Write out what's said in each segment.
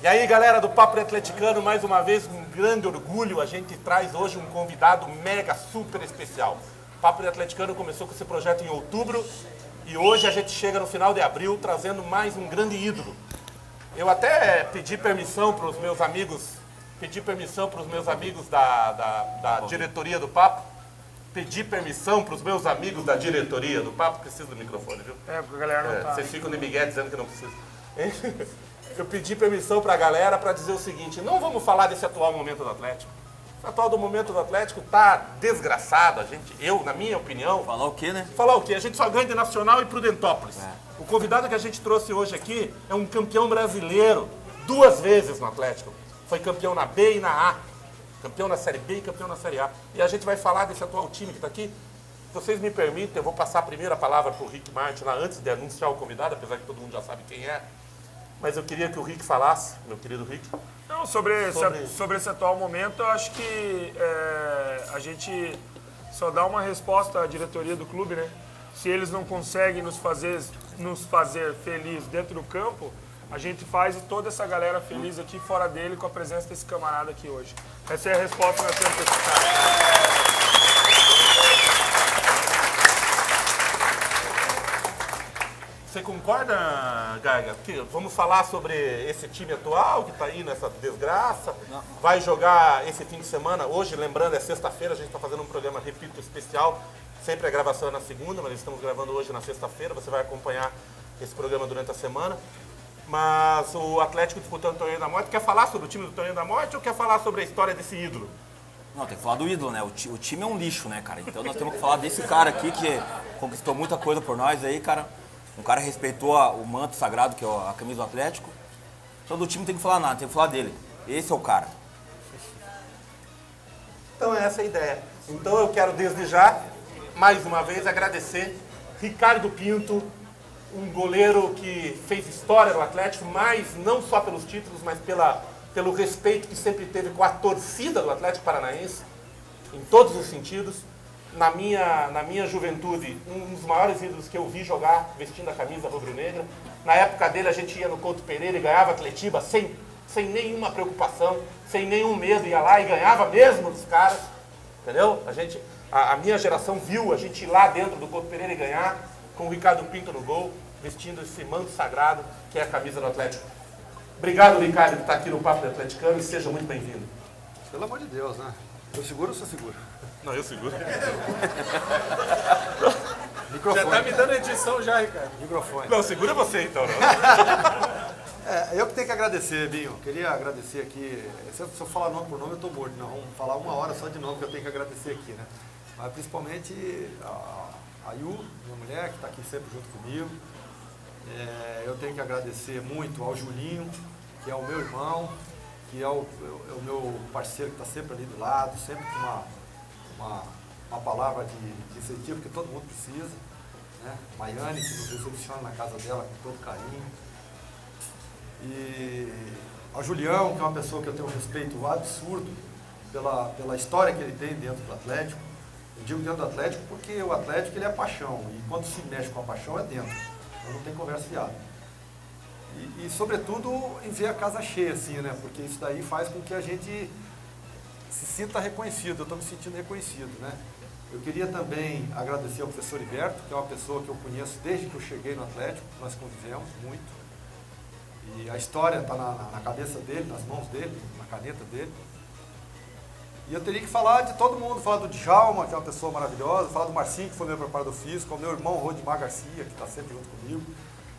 E aí, galera do Papo Atleticano, mais uma vez, um grande orgulho, a gente traz hoje um convidado mega, super especial. O Papo Atleticano começou com esse projeto em outubro e hoje a gente chega no final de abril trazendo mais um grande ídolo. Eu até pedi permissão para os meus amigos, da diretoria do Papo, preciso do microfone, viu? Porque a galera não tá. Vocês ficam de migué dizendo que não precisa. Eu pedi permissão para a galera para dizer o seguinte: não vamos falar desse atual momento do Atlético. Esse atual momento do Atlético tá desgraçado. Na minha opinião... Falar o quê, né? Falar o quê? A gente só ganha de Nacional e Prudentópolis. O convidado que a gente trouxe hoje aqui é um campeão brasileiro, 2 vezes no Atlético. Foi campeão na B e na A. Campeão na Série B e campeão na Série A. E a gente vai falar desse atual time que está aqui. Se vocês me permitem, eu vou passar a primeira palavra para o Rick Martin lá antes de anunciar o convidado, apesar que todo mundo já sabe quem é. Mas eu queria que o Rick falasse, meu querido Rick. Não, sobre esse atual momento, eu acho que a gente só dá uma resposta à diretoria do clube, né? Se eles não conseguem nos fazer feliz dentro do campo, a gente faz toda essa galera feliz aqui fora dele com a presença desse camarada aqui hoje. Essa é a resposta que nós temos para esse cara. Você concorda, Garga? Que vamos falar sobre esse time atual que está aí nessa desgraça? Não. Vai jogar esse fim de semana. Hoje, lembrando, é sexta-feira, a gente está fazendo um programa, repito, especial. Sempre a gravação é na segunda, mas estamos gravando hoje na sexta-feira. Você vai acompanhar esse programa durante a semana. Mas o Atlético disputando o Torneio da Morte. Quer falar sobre o time do Torneio da Morte ou quer falar sobre a história desse ídolo? Não, tem que falar do ídolo, né? O time é um lixo, né, cara? Então nós temos que falar desse cara aqui que conquistou muita coisa por nós aí, cara. Um cara respeitou o manto sagrado, que é a camisa do Atlético. Então do time não tem que falar nada, tem que falar dele. Esse é o cara. Então é essa a ideia. Então eu quero desde já, mais uma vez, agradecer Ricardo Pinto, um goleiro que fez história no Atlético, mas não só pelos títulos, mas pelo respeito que sempre teve com a torcida do Atlético Paranaense, em todos os sentidos. Na minha juventude, um dos maiores ídolos que eu vi jogar vestindo a camisa rubro-negra. Na época dele, a gente ia no Couto Pereira e ganhava Atletiba sem nenhuma preocupação, sem nenhum medo, ia lá e ganhava mesmo dos caras, entendeu? A minha geração viu a gente ir lá dentro do Couto Pereira e ganhar, com o Ricardo Pinto no gol, vestindo esse manto sagrado que é a camisa do Atlético. Obrigado, Ricardo, por estar aqui no Papo Atleticano e seja muito bem-vindo. Pelo amor de Deus, né? Eu seguro ou você segura? Não, eu seguro. Microfone. Já tá me dando edição já, Ricardo. Microfone. Não, segura você então. Não. Eu que tenho que agradecer, Binho. Queria agradecer aqui. Se eu falar nome por nome, eu tô morto. Não, vamos falar 1 hora só de nome que eu tenho que agradecer aqui, né? Mas principalmente a Yu, minha mulher, que está aqui sempre junto comigo. Eu tenho que agradecer muito ao Julinho, que é o meu irmão, que é o meu parceiro que está sempre ali do lado, sempre com uma palavra de incentivo que todo mundo precisa, né? Maiane, que nos recepciona na casa dela com todo carinho. E ao Julião, que é uma pessoa que eu tenho um respeito absurdo pela história que ele tem dentro do Atlético. Eu digo dentro do Atlético porque o Atlético ele é paixão, e quando se mexe com a paixão é dentro, então não tem conversa fiada. E sobretudo em ver a casa cheia, assim, né? Porque isso daí faz com que a gente se sinta reconhecido. Eu estou me sentindo reconhecido, né? Eu queria também agradecer ao professor Iberto, que é uma pessoa que eu conheço desde que eu cheguei no Atlético, nós convivemos muito. E a história está na cabeça dele, nas mãos dele, na caneta dele. E eu teria que falar de todo mundo, falar do Djalma, que é uma pessoa maravilhosa, falar do Marcinho, que foi meu preparador físico, ao meu irmão Rodimar Garcia, que está sempre junto comigo,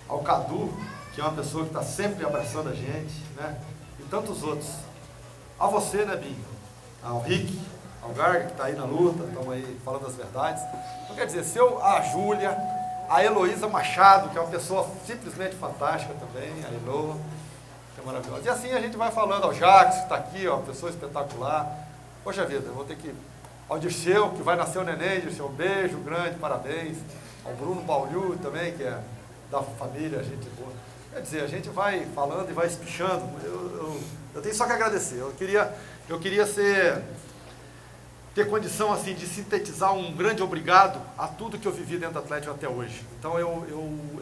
ao Cadu, que é uma pessoa que está sempre abraçando a gente, né? E tantos outros. A você, né, Binho? Ao Rick, ao Garga, que está aí na luta, estamos aí falando as verdades. Então, quer dizer, a Júlia, a Heloísa Machado, que é uma pessoa simplesmente fantástica também, a Eloa, que é maravilhosa. E assim a gente vai falando ao Jacques, que está aqui, ó, uma pessoa espetacular. Poxa vida, eu vou ter que... Ao Dirceu, que vai nascer o neném, Dirceu, um beijo grande, parabéns. Ao Bruno Baulhu também, que é da família, gente boa. Quer dizer, a gente vai falando e vai espichando. Eu tenho só que agradecer. Eu queria ter condição assim, de sintetizar um grande obrigado a tudo que eu vivi dentro do Atlético até hoje. Então,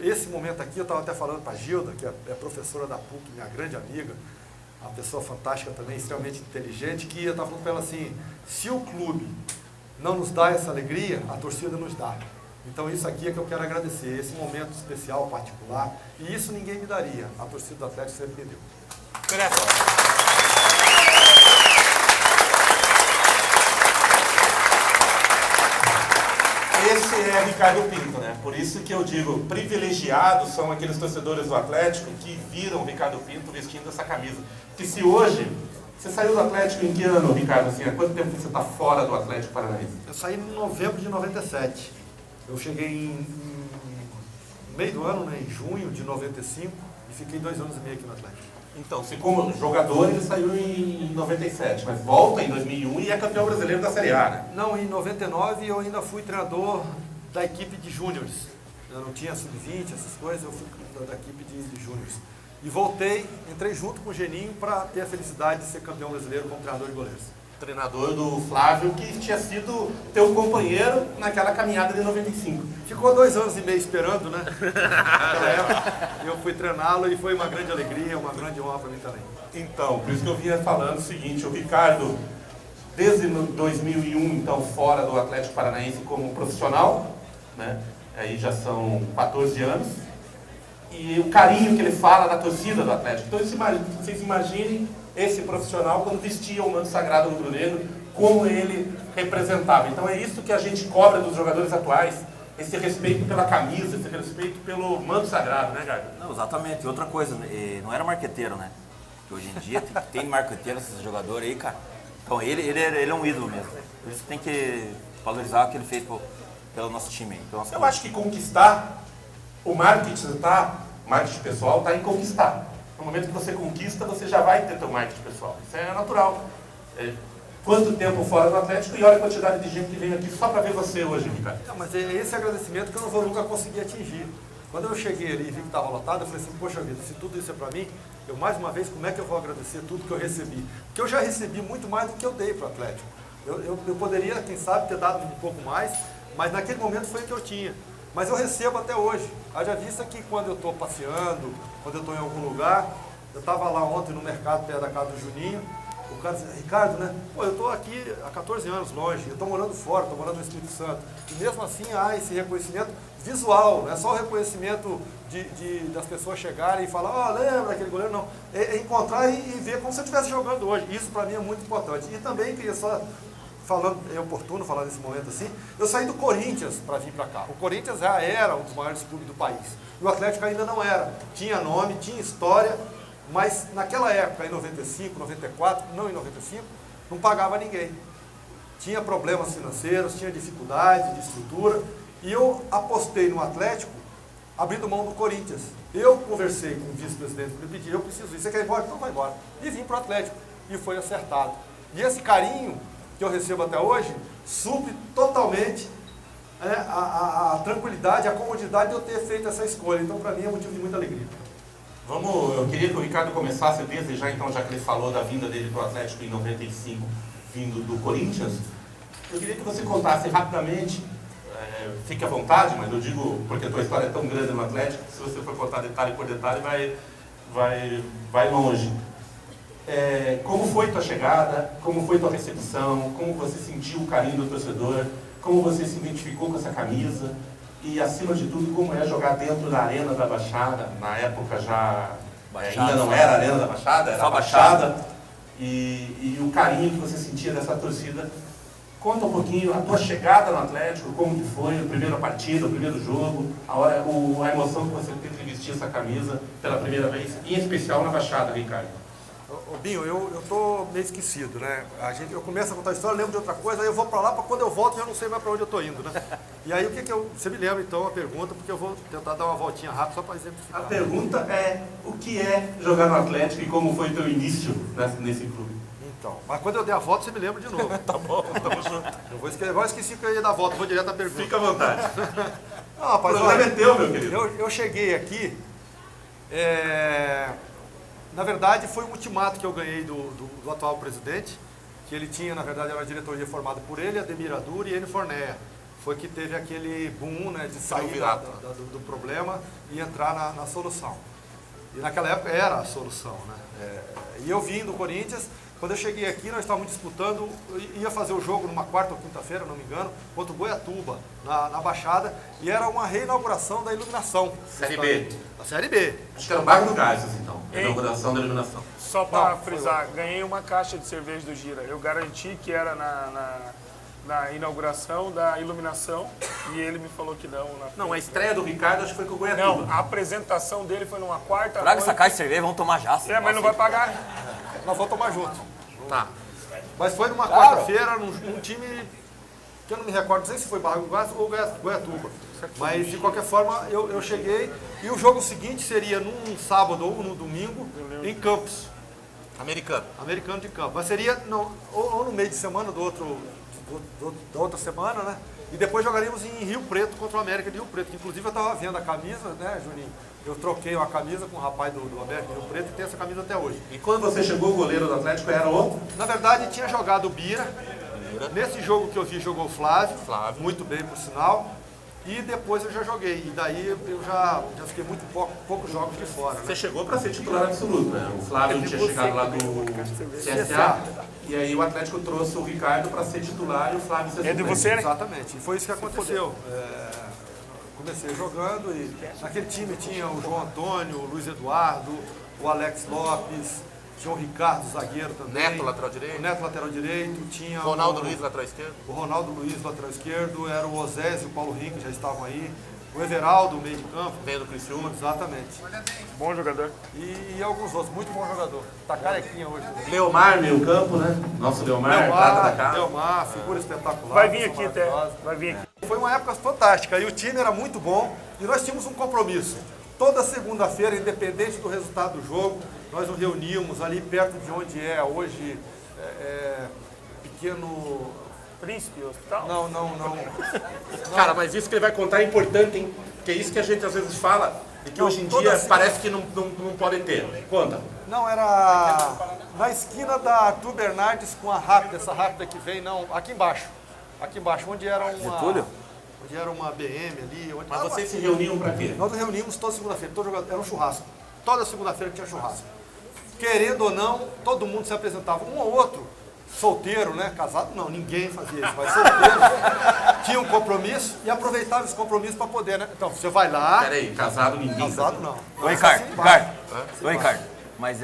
esse momento aqui, eu estava até falando para a Gilda, que é professora da PUC, minha grande amiga, uma pessoa fantástica também, extremamente inteligente, que eu estava falando para ela assim, se o clube não nos dá essa alegria, a torcida nos dá. Então isso aqui é que eu quero agradecer, esse momento especial, particular, e isso ninguém me daria, a torcida do Atlético sempre me deu. Esse é Ricardo Pinto, né? Por isso que eu digo, privilegiados são aqueles torcedores do Atlético que viram o Ricardo Pinto vestindo essa camisa. Que se hoje, você saiu do Atlético em que ano, Ricardo? Assim, há quanto tempo você está fora do Atlético Paranaense? Eu saí em novembro de 97. Eu cheguei em meio do ano, né, em junho de 95, e fiquei 2 anos e meio aqui no Atlético. Então, se como jogador ele saiu em 97, mas volta em 2001 e é campeão brasileiro da Série A, né? Não, em 99 eu ainda fui treinador da equipe de júniores. Eu não tinha sub-20, essas coisas, eu fui da equipe de júniores. E voltei, entrei junto com o Geninho para ter a felicidade de ser campeão brasileiro como treinador de goleiros. Treinador do Flávio, que tinha sido teu companheiro naquela caminhada de 95. Ficou 2 anos e meio esperando, né? Naquela época, eu fui treiná-lo e foi uma grande alegria, uma grande honra para mim também. Então, por isso que eu vinha falando o seguinte, o Ricardo, desde 2001, então, fora do Atlético Paranaense como profissional, né? Aí já são 14 anos, e o carinho que ele fala da torcida do Atlético. Então, vocês imaginem esse profissional quando vestia o manto sagrado rubro-negro, como ele representava. Então é isso que a gente cobra dos jogadores atuais, esse respeito pela camisa, esse respeito pelo manto sagrado, né, Gago? Não, exatamente. E outra coisa, não era marqueteiro, né? Que hoje em dia tem marqueteiro esses jogadores aí, cara. Então ele é um ídolo mesmo. Por isso tem que valorizar o que ele fez pelo nosso time aí. Eu acho que conquistar, o marketing pessoal está em conquistar. No momento que você conquista, você já vai ter teu marketing pessoal. Isso é natural. Quanto tempo fora do Atlético e olha a quantidade de gente que vem aqui só para ver você hoje, Ricardo. Não, mas é esse agradecimento que eu não vou nunca conseguir atingir. Quando eu cheguei ali e vi que estava lotado, eu falei assim, poxa vida, se tudo isso é para mim, eu mais uma vez, como é que eu vou agradecer tudo que eu recebi? Porque eu já recebi muito mais do que eu dei para o Atlético. Eu poderia, quem sabe, ter dado um pouco mais, mas naquele momento foi o que eu tinha. Mas eu recebo até hoje. Haja vista que quando eu estou passeando, quando eu estou em algum lugar, eu estava lá ontem no mercado, perto da casa do Juninho, o cara disse, Ricardo, né? Pô, eu estou aqui há 14 anos longe, eu estou morando fora, estou morando no Espírito Santo. E mesmo assim há esse reconhecimento visual, não é só o reconhecimento das pessoas chegarem e falar, lembra aquele goleiro? Não. É encontrar e ver como se eu estivesse jogando hoje. Isso para mim é muito importante. E também queria só falando, é oportuno falar nesse momento assim, eu saí do Corinthians para vir para cá. O Corinthians já era um dos maiores clubes do país. E o Atlético ainda não era. Tinha nome, tinha história, mas naquela época, em 95, 94, não em 95, não pagava ninguém. Tinha problemas financeiros, tinha dificuldade de estrutura, e eu apostei no Atlético, abrindo mão do Corinthians. Eu conversei com o vice-presidente, me pedi, eu preciso ir, você quer ir embora? Então vai embora. E vim para o Atlético, e foi acertado. E esse carinho que eu recebo até hoje, supre totalmente a tranquilidade, a comodidade de eu ter feito essa escolha. Então, para mim, é motivo de muita alegria. Eu queria que o Ricardo começasse a desejar, então, já que ele falou da vinda dele para o Atlético em 95, vindo do Corinthians, eu queria que você contasse rapidamente, fique à vontade, mas eu digo, porque a tua história é tão grande no Atlético, que se você for contar detalhe por detalhe, vai longe. Como foi tua chegada, como foi tua recepção, como você sentiu o carinho do torcedor, como você se identificou com essa camisa e, acima de tudo, como é jogar dentro da Arena da Baixada, na época já ainda não era a Arena da Baixada, era a Baixada, e o carinho que você sentia dessa torcida. Conta um pouquinho a tua chegada no Atlético, como que foi, a primeira partida, o primeiro jogo, a emoção que você teve de vestir essa camisa pela primeira vez, em especial na Baixada, Ricardo. Binho, eu tô meio esquecido, né? Eu começo a contar a história, lembro de outra coisa, aí eu vou para lá, para quando eu volto eu não sei mais para onde eu tô indo, né? E aí você me lembra então a pergunta, porque eu vou tentar dar uma voltinha rápida só para exemplificar. A pergunta é, o que é jogar no Atlético e como foi o teu início nesse clube? Então, mas quando eu der a volta você me lembra de novo. Tá bom, tamo junto. Eu vou esquecer, agora esqueci que eu ia dar a volta, vou direto à pergunta. Fica à vontade. Não, rapaz, o problema é teu, meu querido. Eu cheguei aqui, na verdade foi um ultimato que eu ganhei do atual presidente, que ele tinha, na verdade, era uma diretoria formada por ele, Ademir Adur e Enio Fornéia. Foi que teve aquele boom, né, de sair do problema e entrar na solução. E naquela época era a solução, né? E eu vim do Corinthians, quando eu cheguei aqui, nós estávamos disputando, ia fazer o jogo numa quarta ou quinta-feira, não me engano, contra o Goiatuba, na Baixada, e era uma reinauguração da iluminação. Série B. A Série B. Acho que era o Bairro do Garças, então. Inauguração da iluminação. Só para Não, frisar, ganhei uma caixa de cerveja do Gira. Eu garanti que era na inauguração da iluminação e ele me falou que não. Não, a estreia do Ricardo acho que foi com o Goiatuba. Não, a apresentação dele foi numa quarta. Traga essa caixa de cerveja, vamos tomar já. Mas não vai pagar. Nós vamos tomar junto. Tá. Mas foi numa quarta-feira, num time que eu não me recordo, não sei se foi Barra do Garças ou Goiatuba. Mas, de qualquer forma, eu cheguei e o jogo seguinte seria num sábado ou no domingo, em Campos. Americano. Americano de Campos. Mas seria ou no meio de semana da outra semana, né? E depois jogaríamos em Rio Preto contra o América de Rio Preto. Que, inclusive, eu estava vendo a camisa, né, Juninho? Eu troquei uma camisa com o rapaz do América de Rio Preto e tem essa camisa até hoje. E quando você chegou, o goleiro do Atlético era o? Na verdade, tinha jogado o Bira. Nesse jogo que eu vi, jogou o Flávio. Muito bem, por sinal. E depois eu já joguei. E daí eu já fiquei muito poucos jogos de fora. Né? Você chegou para ser titular absoluto, né? O Flávio tinha chegado lá do CSA. E aí o Atlético trouxe o Ricardo para ser titular e o Flávio ser É de você, né? Exatamente. E foi isso que aconteceu. Comecei jogando e naquele time tinha o João Antônio, o Luiz Eduardo, o Alex Lopes, tinha o Ricardo, zagueiro também. Neto, lateral direito. O Neto, lateral direito. Tinha Ronaldo Luiz, lateral esquerdo. O Ronaldo Luiz, lateral esquerdo. Era o Osés e o Paulo Henrique, já estavam aí. O Everaldo, meio de campo. Veio do Criciúma. Exatamente. Bom jogador. E alguns outros, muito bom jogador. Tá carequinha hoje. Leomar, meio campo, né? Nosso Leomar, prata da casa. Leomar, figura espetacular. Vai vir aqui até. Vai vir aqui. Foi uma época fantástica e o time era muito bom e nós tínhamos um compromisso. Toda segunda-feira, independente do resultado do jogo, nós nos reuníamos ali perto de onde é hoje pequeno... Príncipe Hospital? Não. Cara, mas isso que ele vai contar é importante, hein? Porque é isso que a gente às vezes fala e que hoje em dia parece que não pode ter. Conta. Não, era na esquina da Arthur Bernardes com a Rápida, essa Rápida que vem, não, aqui embaixo. Aqui embaixo, onde era uma... Getúlio? Onde era uma BM ali. Onde, Mas vocês se reuniam para quê? Nós nos reuníamos toda segunda-feira, era um churrasco. Toda segunda-feira tinha churrasco. Querendo ou não, todo mundo se apresentava. Um ou outro, solteiro, né? Casado não, ninguém fazia isso, mas solteiro. Tinha um compromisso e aproveitava esse compromisso para poder, né? Então, você vai lá... Peraí, casado ninguém. Casado não. Ô, Ricardo, mas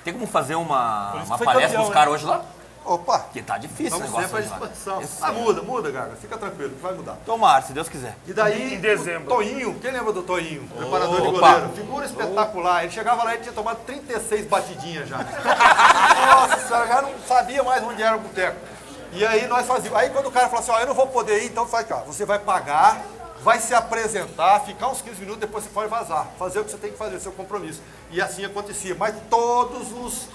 tem como fazer uma foi palestra campeão, pros caras hoje lá? Opa! Porque tá difícil o Estamos negócio sempre à hoje lá. disposição. Muda, Gaga. Fica tranquilo, que vai mudar. Tomara, se Deus quiser. E daí, Em dezembro. o Toinho, quem lembra do Toinho? Preparador de Opa. goleiro. Figura espetacular. Ele chegava lá e tinha tomado 36 batidinhas já. Nossa senhora, já não sabia mais onde era o boteco. E aí nós fazíamos. Aí quando o cara falou assim, ó, eu não vou poder ir, então faz aqui, ó. Você vai pagar, vai se apresentar, ficar uns 15 minutos, depois você pode vazar. Fazer o que você tem que fazer, seu compromisso. E assim acontecia. Mas todos os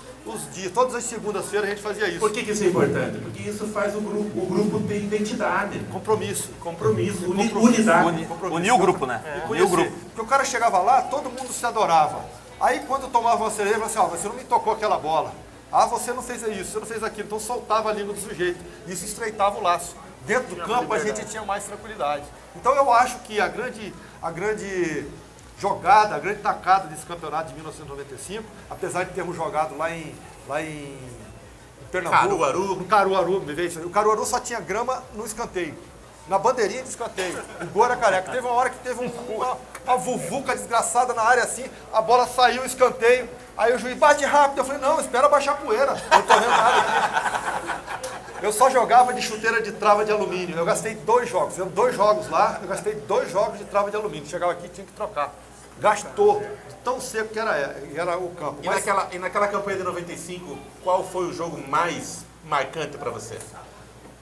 dias, todas as segundas-feiras a gente fazia isso. Por que isso é importante? Porque isso faz o grupo ter identidade. Compromisso. Unidade. Unir o grupo, né? Unir o grupo. Porque o cara chegava lá, todo mundo se adorava. Aí quando tomava uma cerveja, falava assim, ó, você não me tocou aquela bola. Ah, você não fez isso, você não fez aquilo. Então soltava a língua do sujeito. Isso estreitava o laço. Dentro do campo a gente tinha mais tranquilidade. Então eu acho que a grande jogada, a grande tacada desse campeonato de 1995, apesar de termos jogado lá em Pernambuco, Caruaru. no Caruaru, me veio isso aí. O Caruaru só tinha grama no escanteio, na bandeirinha de escanteio. O gol era careca. Teve uma hora que teve uma vuvuca desgraçada na área assim, a bola saiu, o escanteio, aí o juiz bate rápido. Eu falei, não, espera baixar a poeira, não tô vendo nada aqui. Eu só jogava de chuteira de trava de alumínio. Eu gastei 2 jogos. Eu 2 jogos lá, eu gastei 2 jogos de trava de alumínio. Chegava aqui e tinha que trocar. Gastou. De tão seco que era o campo. E naquela campanha de 95, qual foi o jogo mais marcante para você?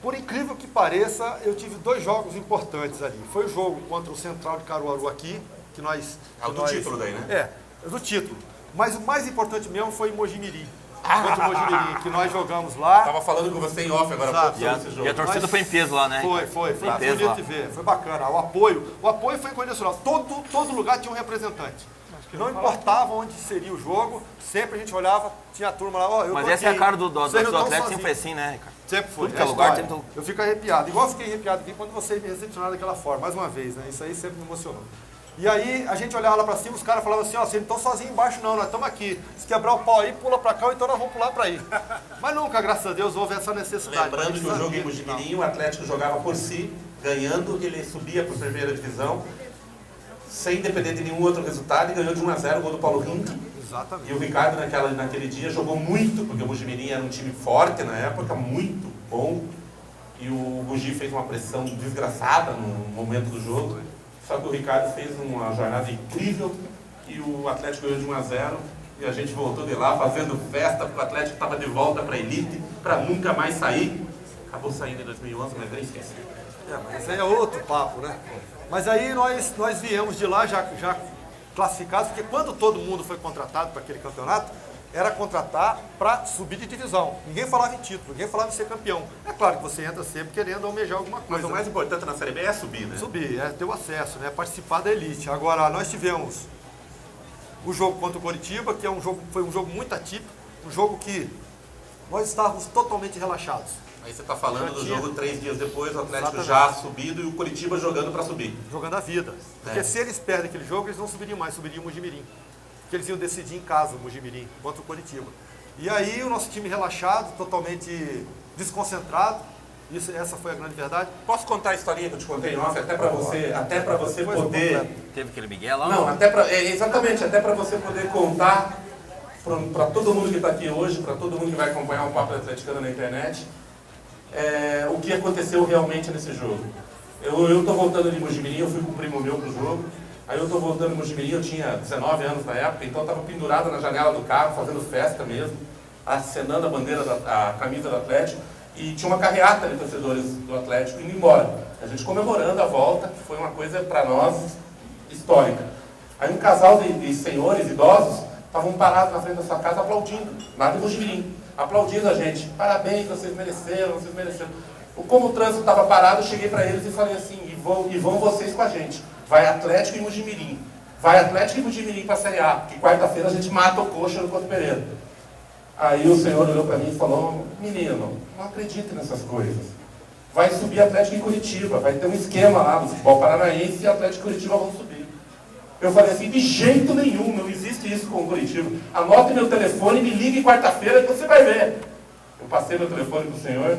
Por incrível que pareça, eu tive 2 jogos importantes ali. Foi o jogo contra o Central de Caruaru aqui, que nós... É o do título daí, né? É do título. Mas o mais importante mesmo foi em Mojimirim. Contra o Mojimirim, que nós jogamos lá. Tava falando com você em off agora há pouco sobre esse jogo. E a torcida foi em peso lá, né? Foi em peso bonito lá. de ver, foi bacana. O apoio foi incondicional. Todo lugar tinha um representante. Não importava onde seria o jogo, sempre a gente olhava, tinha a turma lá, ó, eu Mas tô essa é a aqui. cara do Vocês não Atlético, tão sempre foi sozinhos. assim, né, Ricardo? Sempre foi. Tudo que é a lugar, história. sempre Eu fico arrepiado. Igual eu fiquei arrepiado aqui quando vocês me recepcionaram daquela forma. Mais uma vez, né? Isso aí sempre me emocionou. E aí a gente olhava lá pra cima, os caras falavam assim, ó, vocês não estão sozinhos embaixo não, nós estamos aqui. Se quebrar o pau aí, pula pra cá, ou então nós vamos pular pra aí. Mas nunca, graças a Deus, houve essa necessidade. Lembrando que o jogo em Mojimirim, o Atlético jogava por si, ganhando, ele subia para a primeira divisão, sem depender de nenhum outro resultado, e ganhou de 1-0 o gol do Paulo Rink. Exatamente. E o Ricardo naquele dia jogou muito, porque o Mojimirim era um time forte na época, muito bom. E o Bugi fez uma pressão desgraçada no momento do jogo. Só que o Ricardo fez uma jornada incrível e o Atlético ganhou de 1-0. E a gente voltou de lá fazendo festa, porque o Atlético estava de volta para a elite, para nunca mais sair. Acabou saindo em 2011, mas nem esqueci. Mas aí é outro papo, né? Mas aí nós viemos de lá já classificados, porque quando todo mundo foi contratado para aquele campeonato, era contratar para subir de divisão. Ninguém falava em título, ninguém falava em ser campeão. É claro que você entra sempre querendo almejar alguma coisa. Mas o mais importante na Série B é subir, né? Subir, é ter o acesso, né? Participar da elite. Agora, nós tivemos o jogo contra o Coritiba, que foi um jogo muito atípico, um jogo que nós estávamos totalmente relaxados. Aí você está falando do jogo 3 dias depois, o Atlético Exatamente. já subido e o Coritiba jogando para subir. Jogando a vida. Porque se eles perdem aquele jogo, eles não subiriam mais, subiriam o Mojimirim. Porque eles iam decidir em casa o Mojimirim contra o Coritiba. E aí o nosso time relaxado, totalmente desconcentrado. Essa foi a grande verdade. Posso contar a historinha que eu te contei em off, até para você poder... Teve aquele Miguel lá? Não, exatamente, até para você poder contar para todo mundo que está aqui hoje, para todo mundo que vai acompanhar o Papo Atleticano na internet, o que aconteceu realmente nesse jogo. Eu estou voltando de Mojimirim, eu fui com um primo meu pro jogo, aí eu estou voltando de Mojimirim, eu tinha 19 anos na época, então eu estava pendurado na janela do carro, fazendo festa mesmo, acenando a bandeira, a camisa do Atlético, e tinha uma carreata de torcedores do Atlético indo embora. A gente comemorando a volta, que foi uma coisa para nós histórica. Aí um casal de senhores idosos estavam parados na frente da sua casa aplaudindo, lá de Mojimirim, aplaudindo a gente. Parabéns, vocês mereceram, vocês mereceram. Como o trânsito estava parado, eu cheguei para eles e falei assim, e vão vocês com a gente. Vai Atlético e Mojimirim. Vai Atlético e Mojimirim para a Série A, que quarta-feira a gente mata o Coxa no Couto Pereira. Aí o senhor olhou para mim e falou, menino, não acredite nessas coisas. Vai subir Atlético e Curitiba, vai ter um esquema lá do futebol paranaense e Atlético e Curitiba vão subir. Eu falei assim, de jeito nenhum, não existe isso com o Curitiba. Anote meu telefone e me ligue quarta-feira que você vai ver. Eu passei meu telefone pro senhor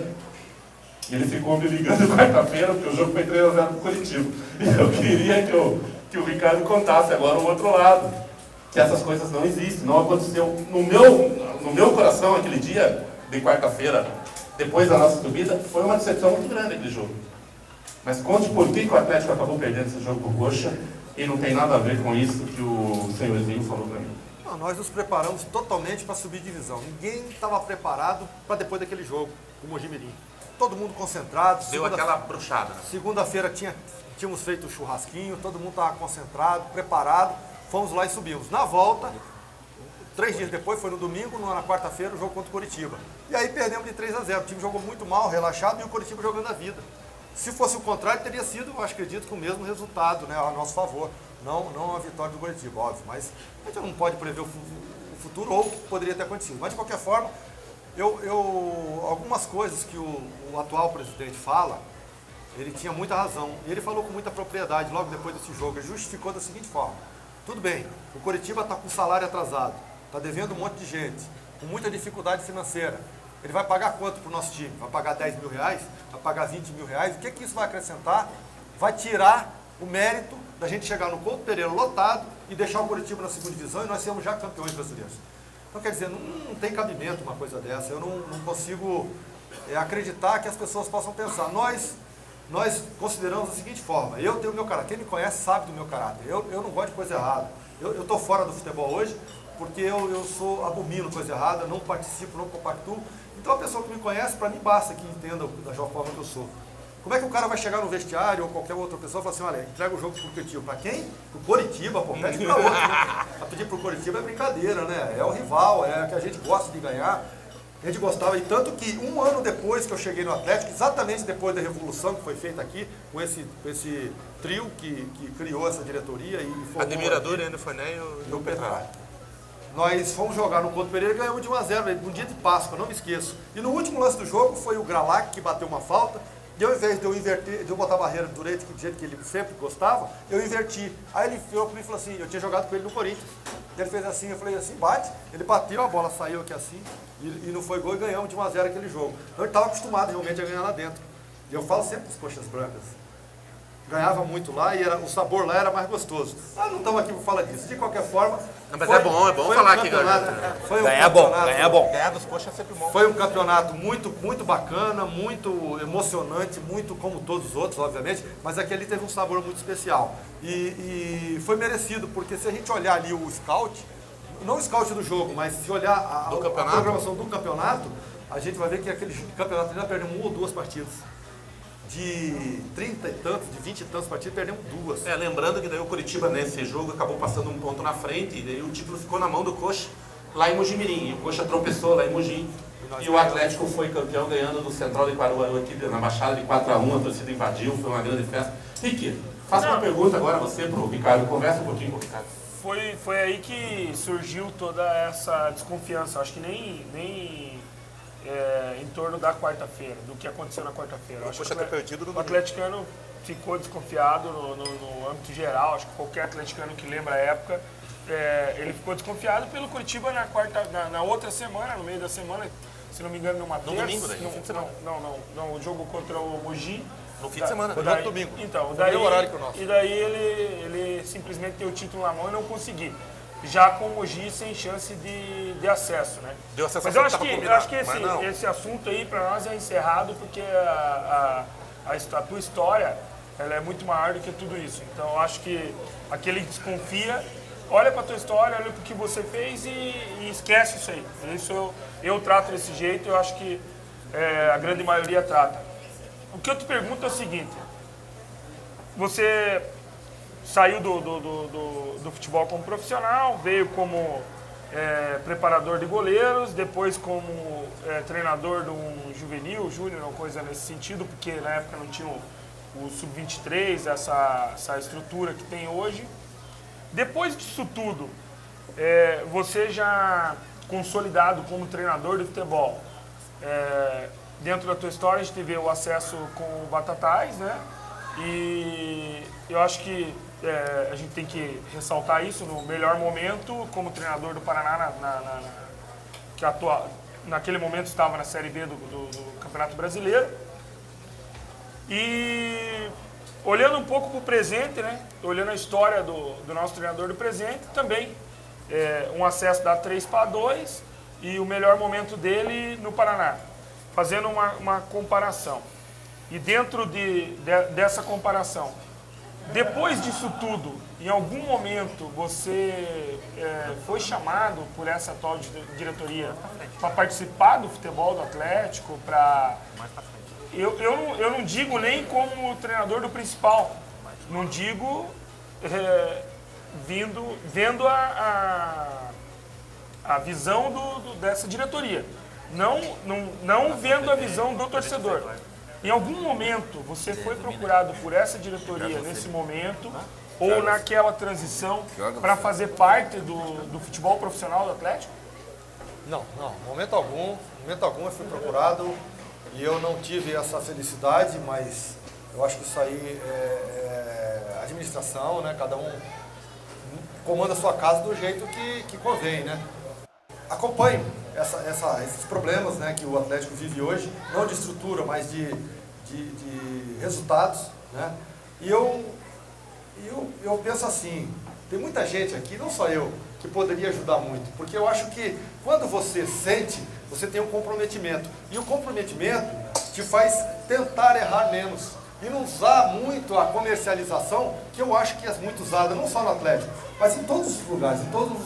e ele ficou me ligando quarta-feira, porque o jogo foi 3-0 pro Curitiba. E eu queria que o Ricardo contasse agora o outro lado. Que essas coisas não existem, não aconteceu. No meu coração, aquele dia de quarta-feira, depois da nossa subida, foi uma decepção muito grande aquele jogo. Mas conte por que o Atlético acabou perdendo esse jogo com o Coxa, e não tem nada a ver com isso que o senhorzinho falou para mim. Não, nós nos preparamos totalmente para subir divisão. Ninguém estava preparado para depois daquele jogo, o Mojimirim. Todo mundo concentrado. Deu aquela bruxada. Né? Segunda-feira tínhamos feito o churrasquinho, todo mundo estava concentrado, preparado. Fomos lá e subimos. Na volta, 3 dias depois, foi no domingo, na quarta-feira, o jogo contra o Coritiba. E aí perdemos de 3-0. O time jogou muito mal, relaxado, e o Coritiba jogando a vida. Se fosse o contrário, teria sido, eu acredito, com o mesmo resultado, né, a nosso favor. Não a vitória do Coritiba, óbvio. Mas a gente não pode prever o futuro ou o que poderia ter acontecido. Mas, de qualquer forma, algumas coisas que o atual presidente fala, ele tinha muita razão. E ele falou com muita propriedade logo depois desse jogo. Ele justificou da seguinte forma. Tudo bem, o Coritiba está com salário atrasado, está devendo um monte de gente, com muita dificuldade financeira. Ele vai pagar quanto para o nosso time? Vai pagar 10 mil reais? Vai pagar 20 mil reais? O que isso vai acrescentar? Vai tirar o mérito da gente chegar no Couto Pereira lotado e deixar o Coritiba na segunda divisão e nós sermos já campeões brasileiros. Então, quer dizer, não tem cabimento uma coisa dessa. Eu não consigo acreditar que as pessoas possam pensar. Nós consideramos da seguinte forma, eu tenho o meu caráter, quem me conhece sabe do meu caráter, eu não gosto de coisa errada, eu estou fora do futebol hoje porque eu abomino coisa errada, não participo, não compactuo, então a pessoa que me conhece, para mim basta que entenda da forma que eu sou. Como é que o cara vai chegar no vestiário ou qualquer outra pessoa e falar assim, olha, entrega o jogo pro Curitiba, para quem? Pro Coritiba, pô, pede para outro, né? A pedir pro Coritiba é brincadeira, né? É o rival, é que a gente gosta de ganhar. A gente gostava, e tanto que um ano depois que eu cheguei no Atlético, exatamente depois da revolução que foi feita aqui, com esse trio que criou essa diretoria e formou... Admirador ainda foi, né? E o Petralha. Nós fomos jogar no Couto Pereira e ganhamos de 1-0, um dia de Páscoa, não me esqueço. E no último lance do jogo foi o Gralac que bateu uma falta, E ao invés de eu inverter, de eu botar a barreira do jeito que ele sempre gostava, eu inverti. Aí ele virou pra mim e falou assim, eu tinha jogado com ele no Corinthians. E ele fez assim, eu falei assim, bate. Ele bateu, a bola saiu aqui assim, e não foi gol e ganhamos de 1-0 aquele jogo. Então ele estava acostumado realmente a ganhar lá dentro. E eu falo sempre dos coxas brancas. Ganhava muito lá e o sabor lá era mais gostoso. Nós não estamos aqui para falar disso. De qualquer forma... Mas é bom falar aqui, Ganhar é bom. Ganhar dos coxas é sempre bom. Foi um campeonato muito, muito bacana, muito emocionante, muito como todos os outros, obviamente, mas aquele teve um sabor muito especial. E foi merecido, porque se a gente olhar ali o scout, não o scout do jogo, mas se olhar a programação do campeonato, a gente vai ver que aquele campeonato ainda perdeu 1 ou 2 partidas. De 30 e tantos, de 20 e tantos partidas, perdemos 2. Lembrando que daí o Curitiba nesse jogo acabou passando um ponto na frente, e daí o título ficou na mão do Coxa lá em Mojimirim. E o Coxa tropeçou lá em Mogi. E o Atlético foi campeão ganhando do Central de Caruaru aqui na Baixada de 4-1, a torcida invadiu, foi uma grande festa. Rick, faça uma pergunta agora você pro Ricardo, conversa um pouquinho com o Ricardo. Foi aí que surgiu toda essa desconfiança. Acho que nem em torno da quarta-feira, do que aconteceu na quarta-feira. O Coxa ter perdido no o atleticano ficou desconfiado no âmbito geral. Acho que qualquer atleticano que lembra a época, ele ficou desconfiado pelo Curitiba na outra semana, no meio da semana, se não me engano, numa terça. No domingo, daí? No fim de semana? Não, o jogo contra o Mogi. No fim de semana, no domingo. Então, no daí, mesmo horário que o nosso. E daí ele simplesmente tem o título na mão e não conseguiu. Já com o Mogi sem chance de acesso, né? Deu a sensação Mas eu que acho que estava esse assunto aí para nós é encerrado, porque a tua história ela é muito maior do que tudo isso. Então eu acho que aquele que desconfia, olha para a tua história, olha para o que você fez e esquece isso aí. Isso eu trato desse jeito, eu acho que a grande maioria trata. O que eu te pergunto é o seguinte, você saiu do futebol como profissional, veio como preparador de goleiros, depois como treinador de um juvenil, júnior, ou coisa nesse sentido, porque na época não tinha o sub-23, essa estrutura que tem hoje. Depois disso tudo, você já consolidado como treinador de futebol, dentro da tua história a gente teve o acesso com o Batatais, né? E eu acho que a gente tem que ressaltar isso no melhor momento como treinador do Paraná, que naquele momento estava na Série B do Campeonato Brasileiro. E olhando um pouco para o presente, né? Olhando a história do nosso treinador do presente, também um acesso da 3-2 e o melhor momento dele no Paraná. Fazendo uma comparação. E dentro dessa comparação, depois disso tudo, em algum momento você foi chamado por essa atual diretoria para participar do futebol do Atlético? Eu não digo nem como treinador do principal, não digo vendo a visão dessa diretoria, não vendo a visão do torcedor. Em algum momento você foi procurado por essa diretoria nesse momento ou naquela transição para fazer parte do futebol profissional do Atlético? Não, momento algum eu fui procurado e eu não tive essa felicidade, mas eu acho que isso aí é administração, né? Cada um comanda a sua casa do jeito que convém, né? Acompanho esses problemas, né, que o Atlético vive hoje, não de estrutura, mas de resultados, né? E eu penso assim, tem muita gente aqui, não só eu, que poderia ajudar muito, porque eu acho que quando você sente, você tem um comprometimento, e o comprometimento te faz tentar errar menos e não usar muito a comercialização, que eu acho que é muito usada, não só no Atlético, mas em todos os lugares, em todos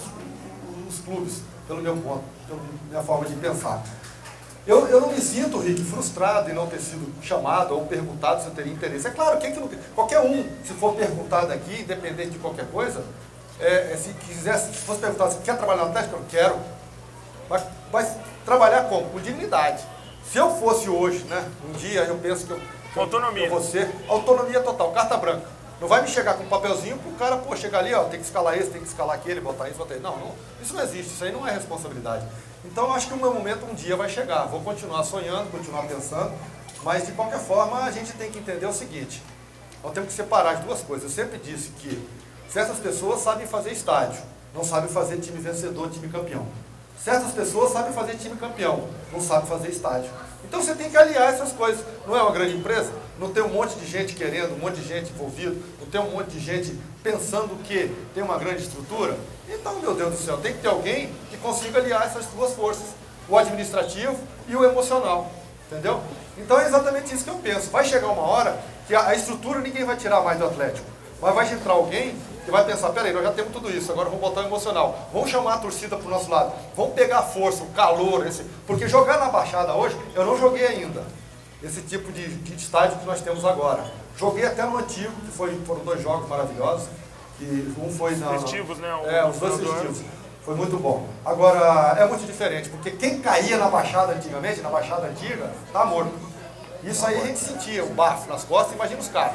os clubes, pelo meu ponto, pela minha forma de pensar. Eu não me sinto, Rick, frustrado em não ter sido chamado ou perguntado se eu teria interesse. É claro, qualquer um, se for perguntado aqui, independente de qualquer coisa, se fosse perguntado se quer trabalhar no Atlético, eu quero. Mas trabalhar como? Com dignidade. Se eu fosse hoje, né, um dia, eu penso que autonomia. Eu vou ser autonomia total, carta branca. Não vai me chegar com um papelzinho pro cara, chegar ali, tem que escalar esse, tem que escalar aquele, botar isso, botar isso. Não, isso não existe, isso aí não é responsabilidade. Então eu acho que o meu momento um dia vai chegar. Vou continuar sonhando, continuar pensando Mas, de qualquer forma, a gente tem que entender o seguinte, nós temos que separar as duas coisas. Eu sempre disse que certas pessoas sabem fazer estádio, não sabem fazer time vencedor, time campeão. Certas pessoas sabem fazer time campeão, não sabem fazer estádio. Então você tem que aliar essas coisas. Não é uma grande empresa? Não tem um monte de gente querendo, um monte de gente envolvida, não tem um monte de gente pensando que tem uma grande estrutura? Então, meu Deus do céu, tem que ter alguém que consiga aliar essas duas forças, o administrativo e o emocional, entendeu? Então é exatamente isso que eu penso. Vai chegar uma hora que a estrutura ninguém vai tirar mais do Atlético, mas vai entrar alguém que vai pensar, peraí, nós já temos tudo isso, agora vamos botar o emocional, vamos chamar a torcida para o nosso lado, vamos pegar a força, o calor, porque jogar na Baixada hoje, eu não joguei ainda, esse tipo de estádio que nós temos agora. Joguei até no antigo, que foram 2 jogos maravilhosos, que um foi festivos, né? Os 2 festivos. Foi muito bom. Agora, é muito diferente, porque quem caía na Baixada antigamente, na Baixada antiga, tá morto. Isso aí a gente sentia, o bafo nas costas, imagina os caras.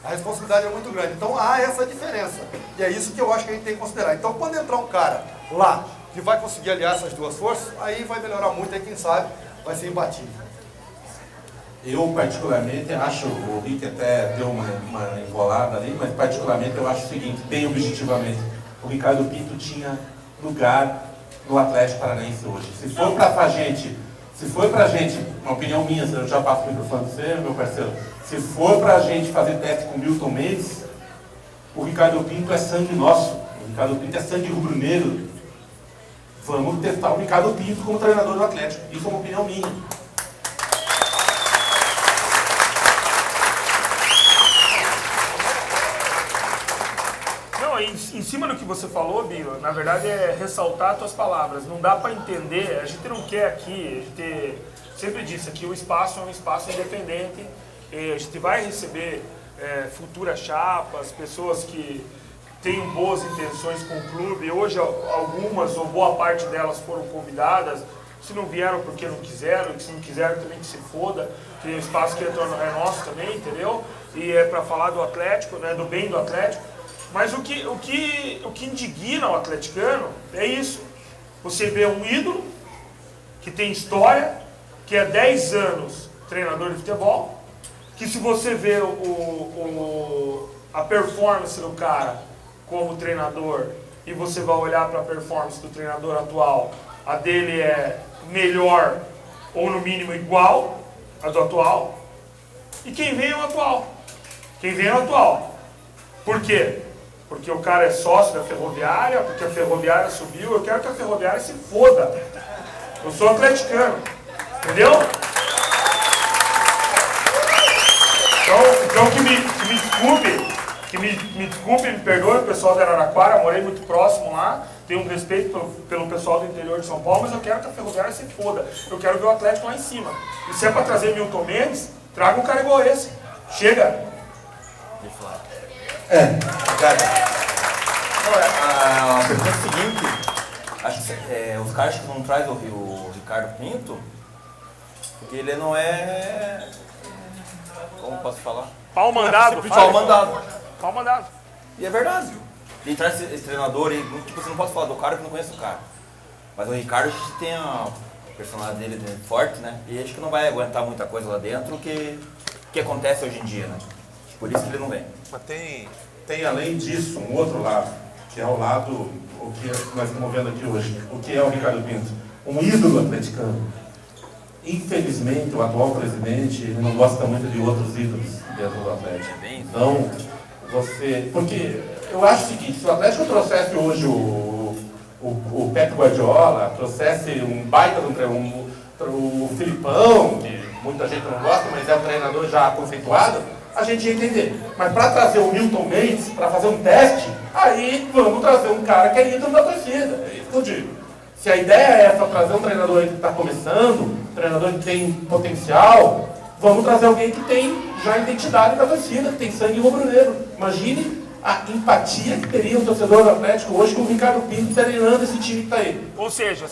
A responsabilidade é muito grande. Então há essa diferença. E é isso que eu acho que a gente tem que considerar. Então quando entrar um cara lá que vai conseguir aliar essas duas forças, aí vai melhorar muito, aí quem sabe vai ser imbatível. Eu particularmente acho, o Rick até deu uma enrolada ali, mas particularmente eu acho o seguinte, bem objetivamente, o Ricardo Pinto tinha lugar no Atlético Paranaense hoje. Se for pra gente, uma opinião minha, eu já passo o microfone para você, meu parceiro, se for pra gente fazer teste com Milton Mendes, o Ricardo Pinto é sangue nosso, o Ricardo Pinto é sangue rubro-negro. Vamos testar o Ricardo Pinto como treinador do Atlético. Isso é uma opinião minha. Em cima do que você falou, Binho, na verdade é ressaltar as tuas palavras. Não dá para entender, a gente não quer aqui, a gente sempre disse aqui, o espaço é um espaço independente, a gente vai receber futuras chapas, pessoas que tenham boas intenções com o clube. Hoje algumas ou boa parte delas foram convidadas, se não vieram porque não quiseram, e se não quiseram também que se foda, que o espaço que é nosso também, entendeu? E é para falar do Atlético, né, do bem do Atlético. Mas o que indigna o atleticano é isso. Você vê um ídolo que tem história, que é 10 anos treinador de futebol, que se você vê a performance do cara como treinador e você vai olhar para a performance do treinador atual, a dele é melhor ou no mínimo igual a do atual, e quem vem é o atual. Quem vem é o atual. Por quê? Porque o cara é sócio da Ferroviária, porque a Ferroviária subiu, eu quero que a Ferroviária se foda. Eu sou atleticano, entendeu? Então que me desculpe, me perdoe, o pessoal da Araraquara, morei muito próximo lá, tenho um respeito pelo pessoal do interior de São Paulo, mas eu quero que a Ferroviária se foda. Eu quero ver o Atlético lá em cima. E se é para trazer Milton Mendes, traga um cara igual esse. Chega! A pergunta é a seguinte, acho que, os caras que não trazem o Ricardo Pinto, porque ele não é, como posso falar? Pau mandado. Pau mandado. Pau mandado. E é verdade. Ele traz esse treinador e tipo, você não pode falar do cara que não conhece o cara. Mas o Ricardo, a gente tem a personalidade dele forte, né? E acho que não vai aguentar muita coisa lá dentro que acontece hoje em dia, né? Por isso que ele não vem. Mas tem além disso um outro lado, que é o lado, o que nós estamos vendo aqui hoje, o que é o Ricardo Pinto, um ídolo atleticano. Infelizmente, o atual presidente ele não gosta muito de outros ídolos dentro do Atlético. Então, porque eu acho o seguinte, se o Atlético trouxesse hoje o Pep Guardiola, trouxesse um baita o Filipão, que muita gente não gosta, mas é um treinador já conceituado, a gente ia entender. Mas para trazer o Milton Mendes, para fazer um teste, aí vamos trazer um cara que é ídolo da torcida. É isso que eu digo. Se a ideia é essa, trazer um treinador que está começando, um treinador que tem potencial, vamos trazer alguém que tem já identidade da torcida, que tem sangue rubro-negro. Imagine a empatia que teria o torcedor do Atlético hoje com o Ricardo Pinto treinando esse time que está aí. Ou seja,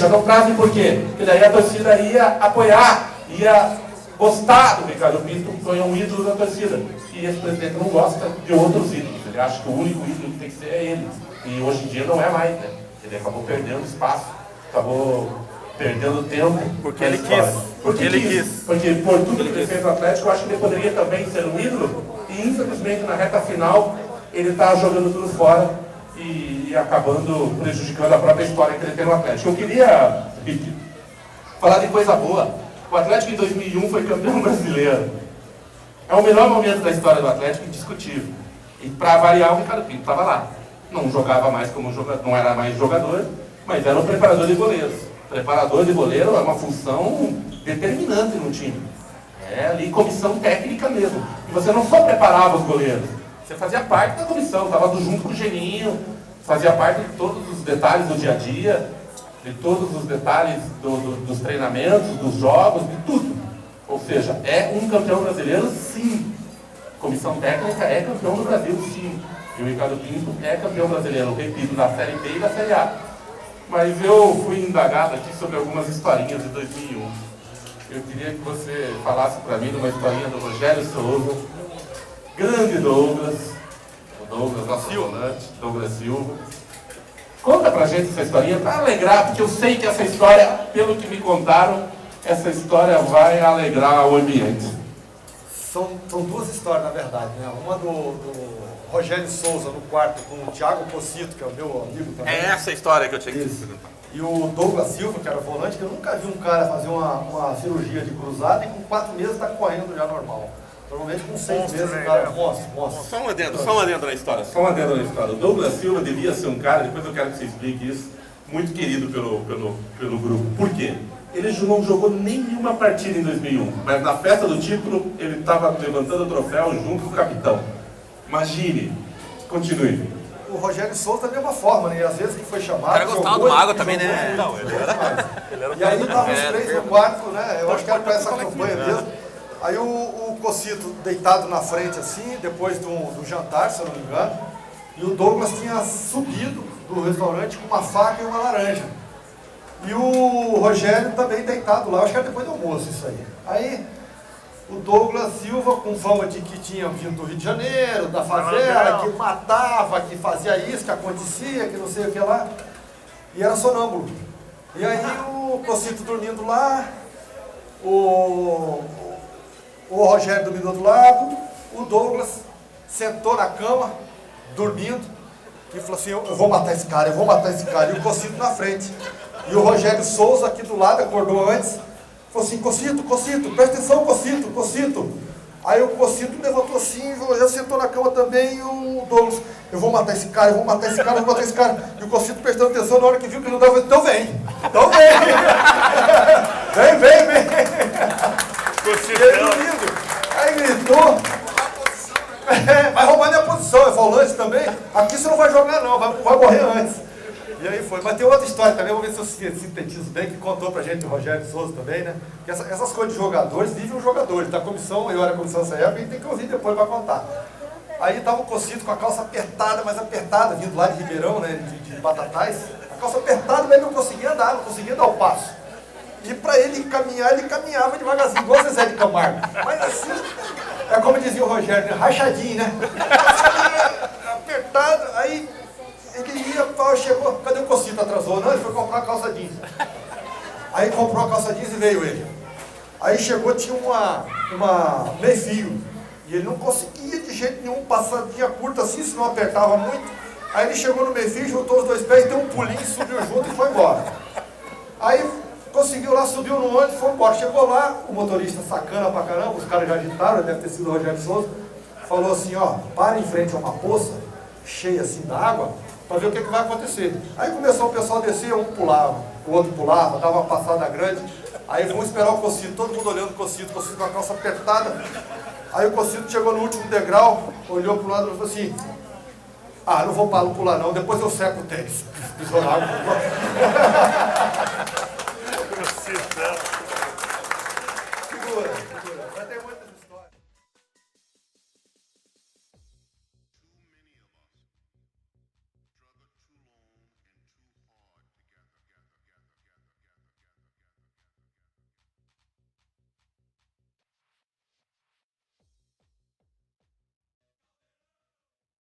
não trazem por quê? Porque daí a torcida ia apoiar, ia gostar do Ricardo Pinto, que foi um ídolo da torcida. E esse presidente não gosta de outros ídolos. Ele acha que o único ídolo que tem que ser é ele. E hoje em dia não é mais, né? Ele acabou perdendo espaço, acabou perdendo tempo. Porque na ele história. quis. Porque ele quis. Porque por tudo que ele fez no Atlético, eu acho que ele poderia também ser um ídolo. E infelizmente na reta final ele está jogando tudo fora e acabando prejudicando a própria história que ele tem no Atlético. Eu queria falar de coisa boa. O Atlético em 2001 foi campeão brasileiro. É o melhor momento da história do Atlético, indiscutível. E para variar, o Ricardo Pinto estava lá. Não jogava mais como jogador, não era mais jogador, mas era o preparador de goleiros. Preparador de goleiro é uma função determinante no time. É ali comissão técnica mesmo. E você não só preparava os goleiros, você fazia parte da comissão, estava junto com o Geninho, fazia parte de todos os detalhes do dia a dia, de todos os detalhes dos treinamentos, dos jogos, de tudo. Ou seja, é um campeão brasileiro, sim. Comissão técnica é campeão do Brasil, sim. E o Ricardo Pinto é campeão brasileiro, repito, da Série B e da Série A. Mas eu fui indagado aqui sobre algumas historinhas de 2001. Eu queria que você falasse para mim de uma historinha do Rogério Souza, grande Douglas, o Douglas, nosso volante, Douglas Silva. Conta pra gente essa historinha, para alegrar, porque eu sei que essa história, pelo que me contaram, essa história vai alegrar o ambiente. São duas histórias, na verdade, né? Uma do Rogério Souza no quarto com o Thiago Pocito, que é o meu amigo também. É essa a história que eu tinha que Isso. E o Douglas Silva, que era volante, que eu nunca vi um cara fazer uma cirurgia de cruzado e com 4 meses está correndo já normal. Normalmente com 6 meses o cara monstro. Só um adendo na história. Só uma adendo na história. O Douglas Silva devia ser um cara, depois eu quero que você explique isso, muito querido pelo grupo. Por quê? Ele não jogou nenhuma partida em 2001, mas na festa do título ele estava levantando o troféu junto com o capitão. Imagine. Continue. O Rogério Souza da mesma forma, né? E às vezes que foi chamado. O cara gostava de uma água também, né? Não, ele era. E aí estavam os três no quarto, né? Eu acho que era para essa campanha mesmo. Aí o Cocito deitado na frente assim, depois do jantar, se eu não me engano. E o Douglas tinha subido do restaurante com uma faca e uma laranja. E o Rogério também deitado lá, acho que era depois do almoço isso aí. Aí o Douglas Silva, com fama de que tinha vindo do Rio de Janeiro, da favela, que matava, que fazia isso, que acontecia, que não sei o que lá. E era sonâmbulo. E aí o Cocito dormindo lá, o Rogério dormindo do outro lado, o Douglas sentou na cama, dormindo, e falou assim, eu vou matar esse cara, e o Cocito na frente. E o Rogério Souza aqui do lado, acordou antes, falou assim, Cocito, presta atenção, Cocito. Aí o Cocito levantou assim, já sentou na cama também, e o Douglas, eu vou matar esse cara. E o Cocito prestando atenção, na hora que viu que não dava, então vem. Vem. E ele dormindo. Aí gritou, vai roubar minha posição, é volante também. Aqui você não vai jogar não, vai morrer antes. E aí foi. Mas tem outra história também, vou ver se eu sintetizo bem, que contou pra gente o Rogério Souza também, né? Que essas coisas de jogadores vivem os jogadores. Da comissão, eu era comissão nessa época, e tem que ouvir depois pra contar. Aí tava o Cocito com a calça apertada, mas apertada, vindo lá de Ribeirão, né? De Batatais. A calça apertada, mas ele não conseguia andar, não conseguia dar o passo. E pra ele caminhar, ele caminhava devagarzinho, igual o Zezé de Camargo. Mas assim, é como dizia o Rogério, né? Rachadinho, né? Apertado, aí ele ia, chegou, cadê o Cocito? Atrasou? Não, ele foi comprar a calça jeans. Aí comprou a calça jeans e veio ele. Aí chegou, tinha uma meio-fio. E ele não conseguia de jeito nenhum, passadinha curta assim, se não apertava muito. Aí ele chegou no meio-fio, juntou os dois pés, deu um pulinho, subiu junto e foi embora. Aí conseguiu lá, subiu no ônibus e foi embora. Chegou lá, o motorista sacana pra caramba, os caras já agitaram, deve ter sido o Rogério Souza, falou assim, ó, para em frente a uma poça, cheia assim d'água, para ver o que vai acontecer. Aí começou o pessoal a descer, um pulava, o outro pulava, dava uma passada grande. Aí vamos esperar o Cocito, todo mundo olhando o Cocito com a calça apertada. Aí o Cocito chegou no último degrau, olhou para o lado e falou assim, não vou pular não, depois eu seco o tênis. Pisou na água.